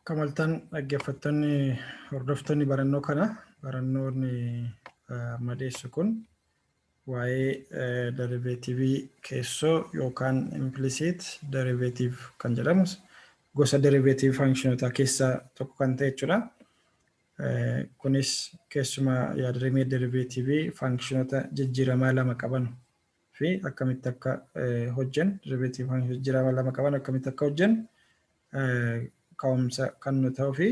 Kamaltaan dhaggeeffattoonni hordoftoonni barannoo kana barannoonni madeessu kun waa'ee deriveetiivii keessoo yookaan implicit derivative kan jedhamus gosa derivative functionoota keessaa tokko kan ta'e jechuudha. Kunis keessumaa yaadrimee derivaatiivii functionoota jijjiiramaa lama qaban fi akkamitti akka hojjen derivative function jijjiiramaa lama qaban akkamitti akka hojjen ka'umsa kan nu ta'uu fi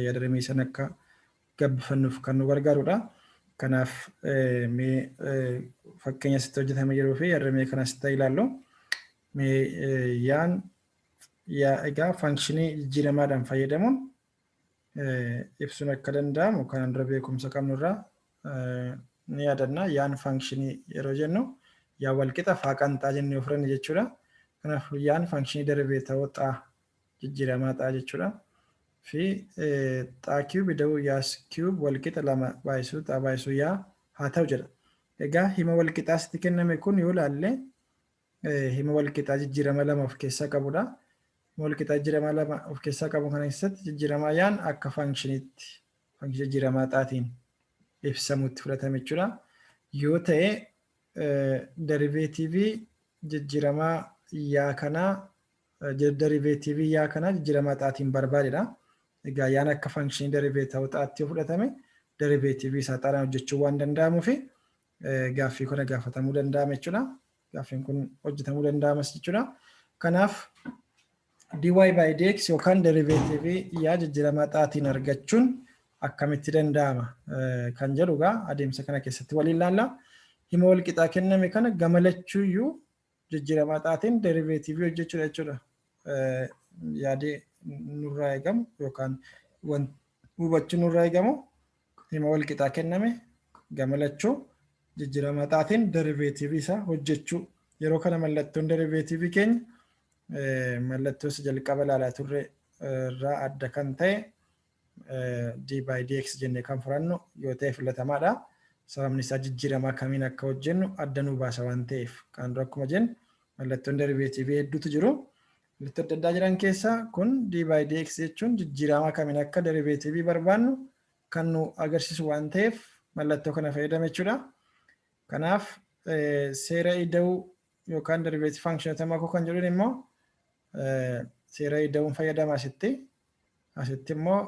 yaadrimee san akka gabbifannuuf kan nu gargaarudha. Kanaaf mee fakkeenya asitti hojjetame jiruu fi yaadrimee kanas ta'e ilaallu. Mee egaa functionii jijjiiramaadhaan fayyadamuun ibsuun akka danda'amu kan dura beekumsa qabnurraa ni yaadanna. Yaan functionii yeroo jennu yaa walqixa faaqanxaa jennee ofirranne jechuudha. Kanaaf yaan functionii deriveetawota jijjiiramaa ta'a jechuudha. Fi xaa cube da'uu yaas cube walqixa lama baay'isuu xaa baay'isuu yaa haa ta'u jedha. Egaa hima walqixaa sitti kenname kun yoo ilaalle hima walqixaa jijjiirama lama of keessaa qabudha. Walqixa jijjiirama lama of keessaa qabu kana keessatti jijjiiramaa yaan akka functioniitti function jijjiiramaa xaatiin ibsamutti fudhatame jechuudha. Yoo ta'e deriveetiivii jijjiiramaa yaa kanaa deriveetiivii yaa kanaa jijjiiramaa xaatiin barbaadedha. Egaa yaan akka functionii deriveetawoo xaatti fudhatame deriveetiivii isaa xaaraan hojjechuu waan danda'amuu fi gaaffii kana gaafatamuu danda'ama jechuudha. Gaaffiin kun hojjetamuu danda'amas jechuudha. Kanaaf dy by dx yookaan deriveetiivii yaa jijjiiramaa xaatiin argachuun akkamitti danda'ama kan jedhugaa adeemsa kana keessatti waliin ilaalla. Hima walqixaa kenname kana gamalachuuyyuu jijjiiramaa xaatiin deriveetiivii hojjechuudha jechuudha. Yaadee nurraa eegamu yookaan hubachuu nurraa eegamu hima walqixaa kenname gamalachuu jijjiiramaa xaatiin deriveetiivii isaa hojjechuu. Yeroo kana mallattoon deriveetiivii keenya mallattoo jalqaba ilaalaa turre irraa adda kan ta'e d by dx jennee kan furannu yoo ta'e filatamaadha. Sababni isaa jijjiiramaa kamiin akka hojjennu adda nu baasa waan ta'eef kan dura akkuma jennu mallattoon deriveetiivii hedduutu jiru. Mallattoo adda addaa jiran keessaa kun d by dx jechuun jijjiiramaa kamiin akka deriveetiivii barbaannu kan nu agarsiisu waan ta'eef mallattoo kana fayyadama jechuudha. Kanaaf seera ida'uu yookaan deriveetiivii functionoota makuu kan jedhuun immoo seera ida'uun fayyadama asitti immoo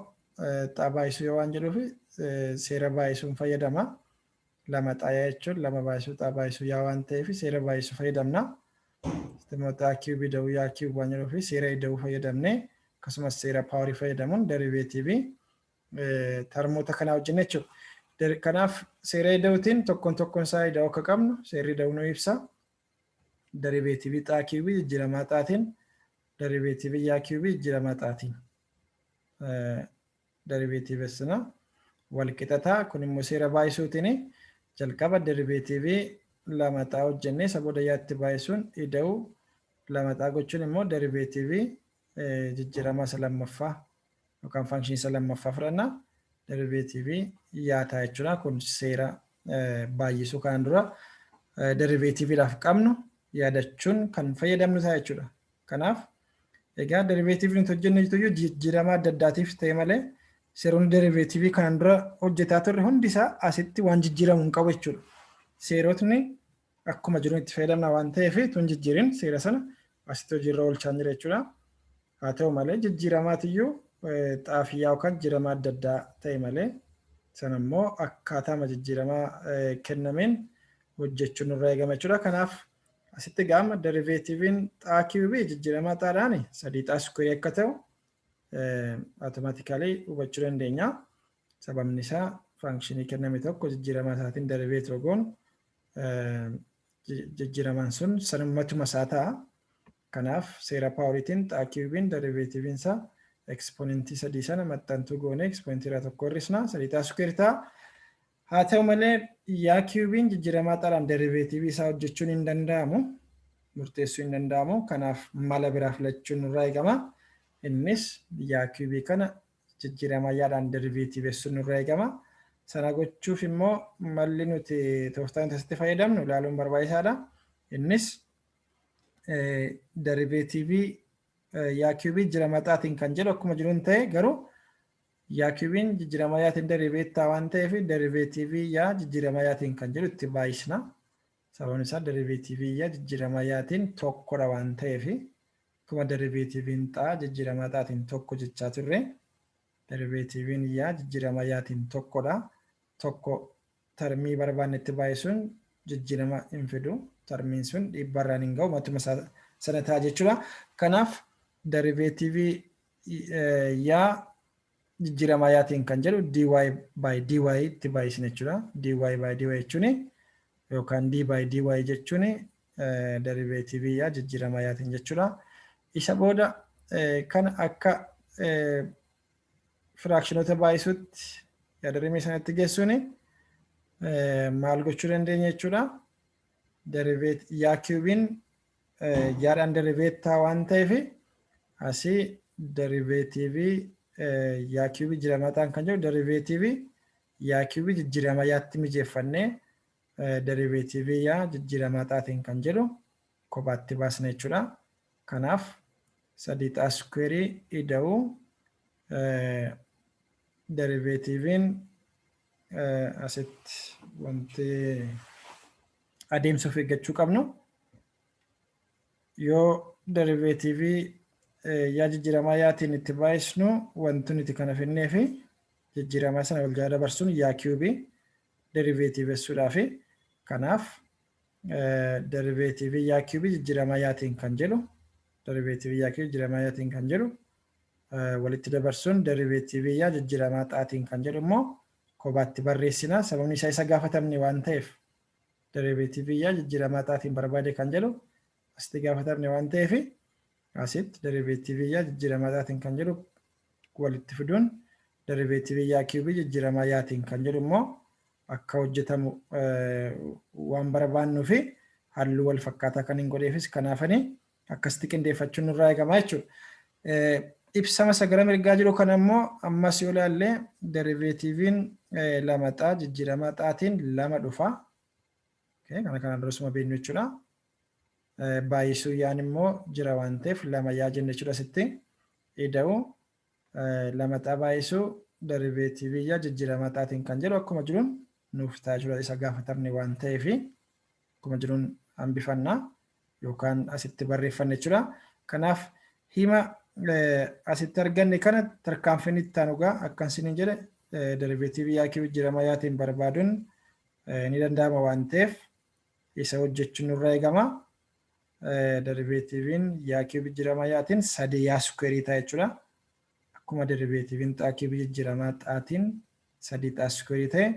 xaa baay'isuu yoo waan jedhuuf seera baay'isuun fayyadama. Lama xaayaa jechuun lama baay'isuu xaa baay'isuu yaa waan ta'eef seera baay'isuu fayyadamna. Immoo xaa cube ida'uu yaa cube waan jedhuuf seera ida'uu fayyadamne akkasumas seera paawarii fayyadamuun deriveetiivii termoota kanaa hojjenna jechuudha. Kanaaf seera ida'uutiin tokkoon isaa ida'uu akka qabnu seerri ida'uu nu ibsa. Deriveetiivii xaa cube jijjiiramaa xaatiin deriveetiivii yaa cube jijjiiramaa xaatiin deriveetiivii sana walqixataa kun immoo seera baay'isuutiin jalqaba deriveetiivii lama xaa hojjennee isa booda yaatti baay'isuun ida'uu lama xaa gochuun immoo deriveetiivii jijjiiramaa isa lammaffaa yookaan functionii isa lammaffaa fudhanna. Deriveetiivii yaa ta'a jechuudha. Kun seera baay'isuu kan dura deriveetiiviidhaaf qabnu yaadachuun kan fayyadamnu ta'a jechuudha. Kanaaf egaa deriveetiivii nuti hojjenne jijjiiramaa adda addaatiif ta'e malee seeronni deriveetiivii kan dura hojjetaa turre hundi isaa asitti waan jijjiiramu hin qabu jechuudha. Seerotni akkuma jiru itti fayyadamna waan ta'eef tun jijjiirin seera sana asitti hojiirra oolchaa jira jechuudha. Haa ta'u malee jijjiiramaatiyyuu xaafiyyaa yookaan jijjiiramaa adda addaa ta'e malee sana immoo akkaataama jijjiiramaa kennameen hojjechuun nurraa eegama jechuudha. Kanaaf asitti gaama deriveetiiviin xaa cube jijjiiramaa xaadhaan 3 xaa square akka ta'u automatically hubachuu dandeenya. Sababni isaa functionii kenname tokko jijjiiramaa isaatiin deriveetiivii goon jijjiiramaan sun sanumatuma isaa ta'a. Kanaaf seera paawariitiin xaa cubein deriveetiiviin isaa exponentii 3 sana maxxantuu goone exponentii irraa tokko hir'isna 3 xaa square ta'a. Haa ta'u malee yaa cubein jijjiiramaa xaadhaan deriveetiivii isaa hojjechuun hin danda'amu, murteessuu hin danda'amu. Kanaaf mala biraa filachuun nurraa eegama. Innis yaa cube kana jijjiiramaa yaadhaan deriveetiiveessuun nurraa eegama. Sana gochuuf immoo malli nuti tooftaan asitti fayyadamnu ilaaluun barbaachisaadha. Innis deriveetiivii yaa kiubii jijjiirama xaatiin kan jedhu akkuma jiruun ta'e garuu yaa kiubiin jijjiirama yaatiin deriveettaa waan ta'eef deriveetiivii yaa jijjiirama yaatiin kan jedhu itti baay'isna. Sababni isaa deriveetiivii yaa jijjiirama yaatiin tokkodha waan ta'eef akkuma deriveetiiviin xaa jijjiirama xaatiin tokko jechaa turre deriveetiiviin yaa jijjiirama yaatiin tokkodha. Tokko tarmii barbaanne itti baay'isuun jijjiirama hin fidu. Tarmiin sun dhibbarraan hin ga'u matuma sana ta'a jechuudha. Kanaaf deriveetiivii yaa jijjiirama yaatiin kan jedhu dy by dy itti baay'isne jechuudha. Dy by dy jechuun yookaan d by dy jechuun deriveetiivii yaa jijjiirama yaatiin jechuudha. Isa booda kan akka firaakshinoota baay'isuutti yaada rimee sanatti geessuun maal gochuu dandeenya jechuudha. Yaa kiubiin yaadhaan deriveettaa waan ta'eef asii deriveetiivii yaa kiubii jijjiirama xaan kan jedhu deriveetiivii yaa kiubii jijjiirama yaatti mijeeffannee deriveetiivii yaa jijjiirama xaatiin kan jedhu kophaatti baasna jechuudha. Kanaaf 3x squarii ida'uu deriveetiiviin asitti wanti adeemsa of eeggachuu qabnu yoo deriveetiivii yaa jijjiirama yaatiin itti baay'isnu wanti nuti kana finnee fi jijjiirama sana wal jala dabarsuun yaa kiubii deriveetiivessuudhaaf kanaaf deriveetiivii yaa kiubii jijjiirama yaatiin kan jedhu deriveetiivii yaa kiubii jijjiirama yaatiin kan jedhu walitti dabarsuun deriveetiivii yaa jijjiirama xaatiin kan jedhu immoo kophaatti barreessina. Sababni isaa isa gaafatamne waan ta'eef deriveetiivii yaa jijjiirama xaatiin barbaade kan jedhu asitti gaafatamne waan ta'eef asitti deriveetiivii yaa jijjiirama xaatiin kan jedhu walitti fiduun deriveetiivii yaa kiubii jijjiirama yaatiin kan jedhu immoo akka hojjetamu waan barbaannuu fi halluu wal fakkaataa kan hin godheefis kanaafanii akkasitti qindeeffachuun nurraa eegama jechuudha. Ibsama sagara mirgaa jiru kana immoo ammas yoo ilaalle deriveetiiviin lama xaa jijjiirama xaatiin lama dhufa. Kana kanaan durasuma beeknu jechuudha. Baay'isuu yaan immoo jira waan ta'eef lama yaa jenne jechuudha asitti. Ida'uu lama xaa baay'isuu deriveetiivii yaa jijjiirama xaatiin kan jedhu akkuma jiruun nuuf ta'a jechuudha. Isa gaafatamne waan ta'eef akkuma jiruun hambifannaa yookaan asitti barreeffanne jechuudha. Kanaaf hima asitti arganne kana tarkaanfiin itti aanugaa akkan isiniin jedhe deriveetiivii yaa kiubii jijjiirama yaatiin barbaaduun ni danda'ama waan ta'eef isa hojjechuun nurraa eegama. Deriveetiiviin yaa kiubii jijjiirama yaatiin 3 yaa sukweerii ta'a jechuudha. Akkuma deriveetiiviin xaa kiubii jijjiirama xaatiin 3 xaa sukweerii ta'e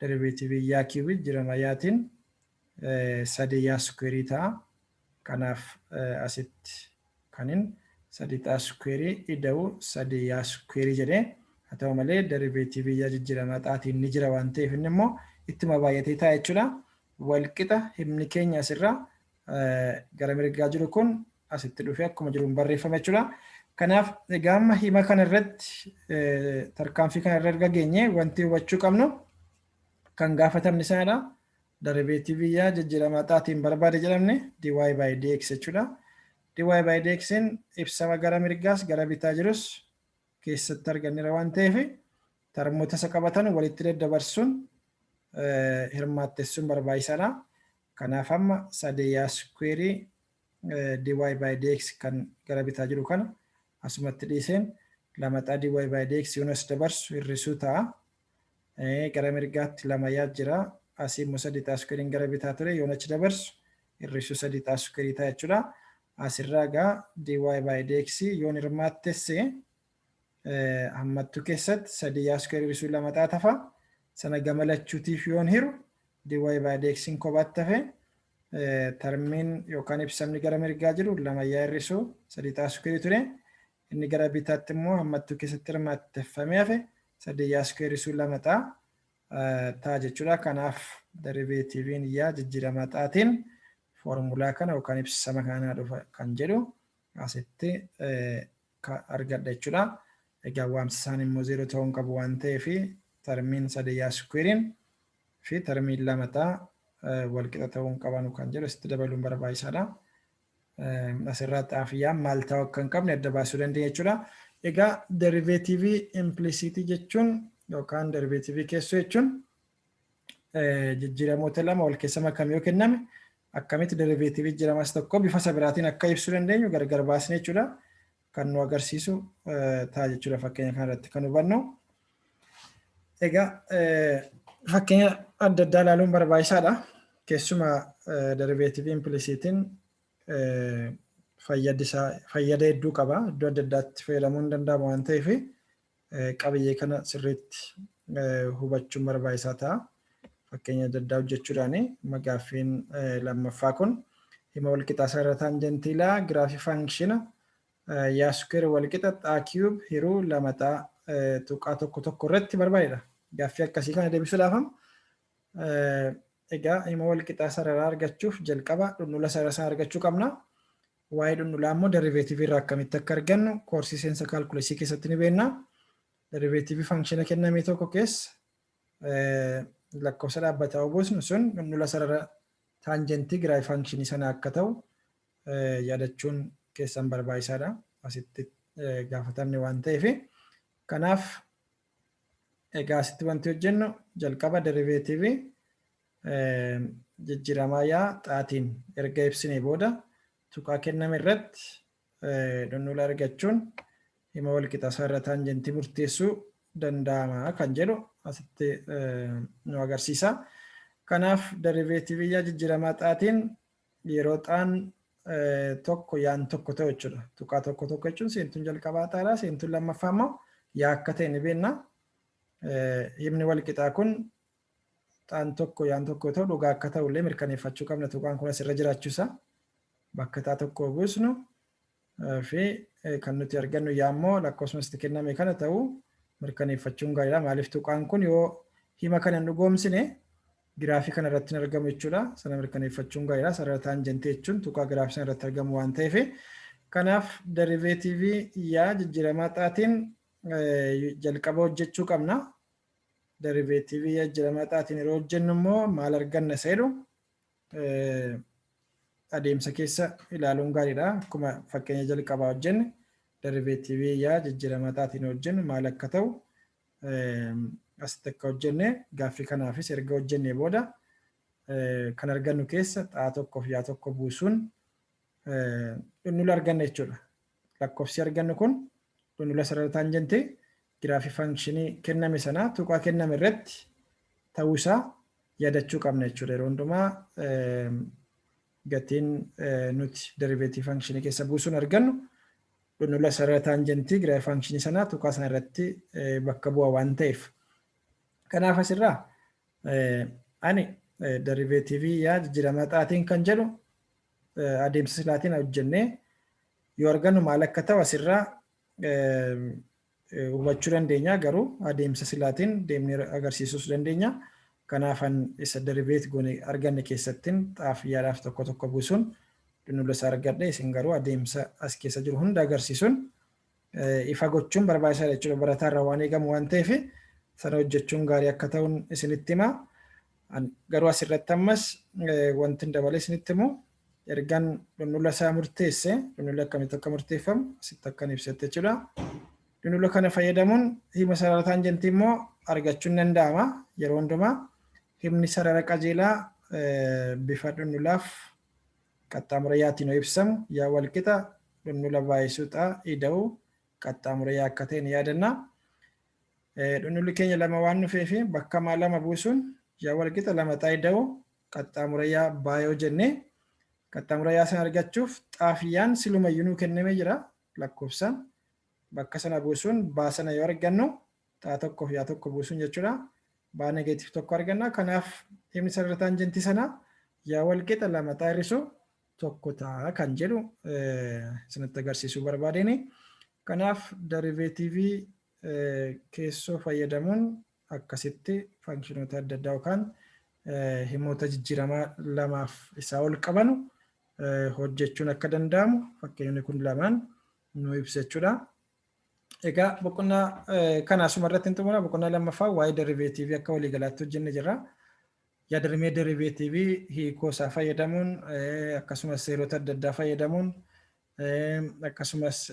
deriveetiiviin yaa kiubii jijjiirama yaatiin 3 yaa sukweerii ta'a. Kanaaf asitti kanin 3 xaa sukweerii ida'uu 3 yaa sukweerii jedhee haa ta'u malee deriveetiivii yaa jijjiirama xaatiin ni jira waan ta'eef inni immoo ittuma baay'atee ta'a jechuudha. Walqixa himni keenya asirraa gara mirgaa jiru kun asitti dhufee akkuma jiruun barreeffame jechuudha. Kanaaf egaa amma hima kana irratti tarkaanfii kana irra erga geenye wanti hubachuu qabnu kan gaafatamni sanadha. Deriveetiivii yaa jijjiirama xaatiin barbaade jedhamne dy by dx jechuudha. dy by dxin ibsama gara mirgaas gara bitaa jirus keessatti arganneera waan ta'eef tarmoota isa qabatan walitti daddabarsuun hirmaattessuun barbaachisaadha. Kanaaf amma 3 yaa sukweerii dy by dx kan gara bitaa jiru kana asumatti dhiiseen lama xaa dy by dx yoon as dabarsu hir'isuu ta'a. Gara mirgaatti 2 yaa jira. Asii immoo 3 xaa sukweeriin gara bitaa ture yoon achi dabarsu hir'isuu 3 xaa sukweerii ta'a jechuudha. Asirraa egaa dy by dx yoon hirmaattesse hammattuu keessatti 3 yaa sukweerii hir'isuu 2 xaa tafa. Sana gamalachuutiif yoon hiru dy by dxin kophaatti hafe tarmiin yookaan ibsamni gara mirgaa jiru 2 yaa hir'isuu 3 xaa sukweerii ture. Inni gara bitaatti immoo hammattuu keessatti hirmaatteffamee hafe 3 yaa sukweerii hir'isuu 2 xaa ta'a jechuudha. Kanaaf deriveetiiviin yaa jijjiirama xaatiin foormulaa kana yookaan ibsama kanaa dhufa kan jedhu asitti argadha jechuudha. Egaa waamsisaan immoo 0 ta'uu qabu waan ta'eef tarmiin 3 yaa sukweeriin fi tarmiin 2 xaa walqixa ta'uu qaban kan jedhu asitti dabaluun barbaachisaadha. asirraa xaafiyaan maal ta'uu akka hin qabne adda baasuu dandeenya jechuudha. Egaa deriveetivii implisiitii jechuun yookaan deriveetivii keessoo jechuun jijjiiramoota lama wal keessa makamee yoo kenname akkamitti deriveetivii jijjiiramas tokko bifa isa biraatiin akka ibsuu dandeenyu gargar baasne jechuudha. Kan nu agarsiisu ta'a jechuudha fakkeenya kanarratti kan hubannu. Egaa fakkeenya adda addaa ilaaluun barbaachisaadha. Keessumaa deriveetivii implisiitiin fayyada hedduu qaba. Iddoo adda addaatti fayyadamuu hin danda'amu waan ta'eef qabiyyee kana sirriitti hubachuun barbaachisaa ta'a. Fakkeenya adda addaa hojjechuudhaan gaaffiin lammaffaa kun hima walqixa sarara taanjentiilaa giraafii faankishina yaa sukkeera walqixa xaa kiyuub hiruu lamaxaa tuqaa tokko tokko irratti barbaadeedha. Gaaffii akkasii kana deebisuudhaaf egaa hima walqixaa sararaa argachuuf jalqaba dhunnula sarara isaa argachuu qabna. Waa'ee dhunnulaa immoo deriveetivii irraa akkamitti akka argannu koorsii seensa kaalkuleesii keessatti ni beekna. Deriveetivii faankishina kenname tokko keessa lakkoofsa dhaabbataa obuusnu sun dhunnula sarara taanjentii giraafii faankishinii sana akka ta'u yaadachuun keessan barbaachisaadha. Asitti gaafatamne waan ta'eef. Kanaaf egaa asitti wanti hojjennu jalqaba deriveetivii jijjiiramaa yaa xaatiin erga ibsinee booda tuqaa kenname irratti dhunnula argachuun hima walqixa sarara taanjentii murteessuu danda'ama kan jedhu asitti nu agarsiisa. Kanaaf deriveetivii yaa jijjiiramaa xaatiin yeroo xaan tokko yaan tokko ta'u jechuudha. Tuqaa tokko tokko jechuun seentuun jalqabaa xaadha. Seentuun lammaffaa immoo yaa akka ta'e ni beekna. Himni walqixaa kun xaan tokko yaan tokko ta'u dhugaa akka ta'u illee mirkaneeffachuu qabna. Tuqaan kun asirra jiraachuusaa bakka xaa tokko buusnu fi kan nuti argannu yaa immoo lakkoofsumatti kenname kana ta'uu mirkaneeffachuun gaariidha. Maaliif tuqaan kun yoo hima kana hin dhugoomsine giraafii kana irratti hin argamu jechuudha. Sana mirkaneeffachuun gaariidha. Sarara taanjentii jechuun tuqaa giraafii sana irratti argamu waan ta'eef. Kanaaf deriveetivii yaa jijjiiramaa xaatiin jalqaba hojjechuu qabna. Deriveetivii yaa jijjiiramaa xaatiin yeroo hojjennu immoo maal arganna isa jedhu adeemsa keessa ilaaluun gaariidha. Akkuma fakkeenya jalqabaa hojjenne deriveetivii yaa jijjiiramaa xaatiin hojjennu maal akka ta'u asitti akka hojjenne gaaffii kanaafis erga hojjennee booda kan argannu keessa xaa tokkoof yaa tokko buusuun dhunnula arganna jechuudha. Lakkoofsi argannu kun dhunnula sarara taanjentii giraafii faankishinii kenname sana tuqaa kenname irratti ta'uusaa yaadachuu qabna jechuudha. Yeroo hundumaa gatiin nuti deriveetivii faankishinii keessa buusuun argannu dhunnula sarara taanjentii giraafii faankishinii sana tuqaa sana irratti bakka bu'a waan ta'eef. Kanaaf asirraa ani deriveetivii yaa jijjiiramaa xaatiin kan jedhu adeemsa silaatiin hojjennee yoo argannu maal akka ta'u asirraa hubachuu dandeenya. Garuu adeemsa silaatiin deemnee agarsiisuu dandeenya. Kanaafan isa deriveet goone arganne keessattiin xaafiyyaadhaaf tokko tokko buusuun dhunnula isaa argadhe. Isin garuu adeemsa as keessa jiru hunda agarsiisuun ifa gochuun barbaachisaadha jechuudha. Barataarraa waan eegamu waan ta'eef sana hojjechuun gaarii akka ta'uun isinitti hima. Garuu asirratti ammas wanti dabalee isinitti himu ergan dhunnula isaa murteesse dhunnula akkamitti akka murteeffamu asitti akkan ibsette jechuudha. Dhunnula kana fayyadamuun hima sarara taanjentii immoo argachuun danda'ama. Yeroo hundumaa himni sarara qajeelaa bifa dhunnulaaf qaxxaamura yaatiin yoo ibsamu yaa walqixa dhunnula baay'isuu xaa ida'uu qaxxaamura yaa akka ta'e ni yaadanna. Dhunnulli keenya lama waan dhufeef bakka maa lama buusuun yaa walqixa lama xaa ida'uu qaxxaamura yaa baay'oo jennee qaxxaamura yaa sana argachuuf xaafiyyaan silumayyuu nuu kennamee jira lakkoofsaan. Bakka sana buusuun baasana yoo argannu xaa tokkoof yaa tokko buusuun jechuudha. Baa negeetiif tokko arganna. Kanaaf himni sarara taanjentii sana yaa walqixa lama xaa hir'isuu tokko ta'a kan jedhu isinitti agarsiisuu barbaadeen. Kanaaf deriveetivii keessoo fayyadamuun akkasitti faankishinoota adda addaa yookaan himoota jijjiiramaa lamaaf isaa ol qabanu hojjechuun akka danda'amu fakkeenyonni kun lamaan nu ibsa jechuudha. Egaa boqonnaa kana asuma irratti hin xumura. Boqonnaa lammaffaa waa'ee deriveetivii akka waliigalaatti hojjenne jirra. yaada deriveetiivii hiikoo isaa fayyadamuun akkasumas seerota adda addaa fayyadamuun akkasumas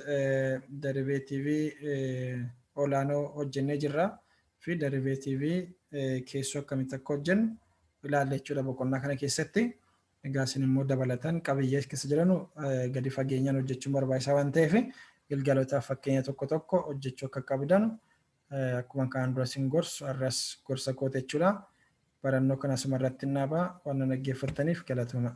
deriveetiivii olaanoo hojjennee jirra fi deriveetiivii keessoo akkamitti akka hojjennu ilaalla jechuudha boqonnaa kana keessatti. Egaa isin immoo dabalatan qabiyyee keessa jiranu gadi fageenyaan hojjechuun barbaachisaa waan ta'eef galgalotaaf fakkeenya tokko tokko hojjechuu akka qabdan akkuma kaan dura isin gorsu har'as gorsa koota jechuudha. Barannoo kana asuma irratti naaba waan dhaggeeffattaniif galatooma.